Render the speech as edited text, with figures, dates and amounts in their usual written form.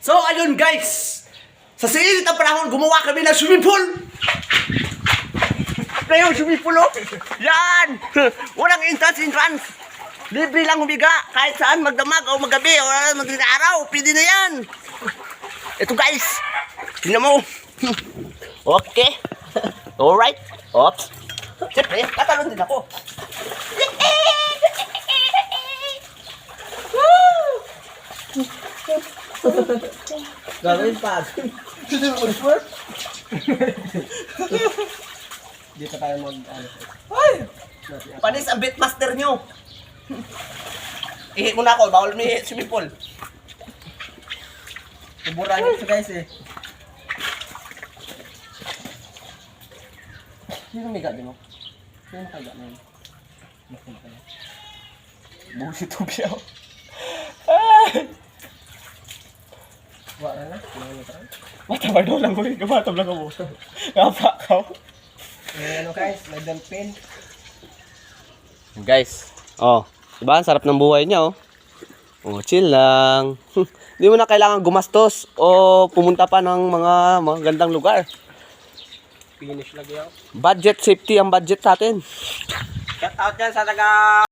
So, ayun guys. Sa sinit ang panahon, gumawa kami ng swimming pool. Ngayon, swimming pool, oh. Yan. Walang entrance. Libre lang humiga. Kahit saan, magdamag o maggabi o mag-araw. Pwede na yan. Ito guys. Tingnan mo. Okay. Alright. Oops. Siyempre, katalon din ako. Gagawin pa. Dito tayo mag... Ay! Panis ang beatmaster nyo. Ihi muna ako. Bawal may swimming pool. Tuburan nyo ito guys eh. Sino may gabi mo? Sino nakaga na yun? Busi ito biyaw. Wala na? Matabay daw lang ko rin. Gamatab lang ako. Ngapa ka. Ano guys, may dolphin. Guys. Oh. Diba? Ang sarap ng buhay niya, oh. Oh, chill lang. Hindi mo na kailangan gumastos o pumunta pa ng mga gandang lugar. Finish lagi ako. Budget safety ang budget sa atin. Shout out dyan sa taga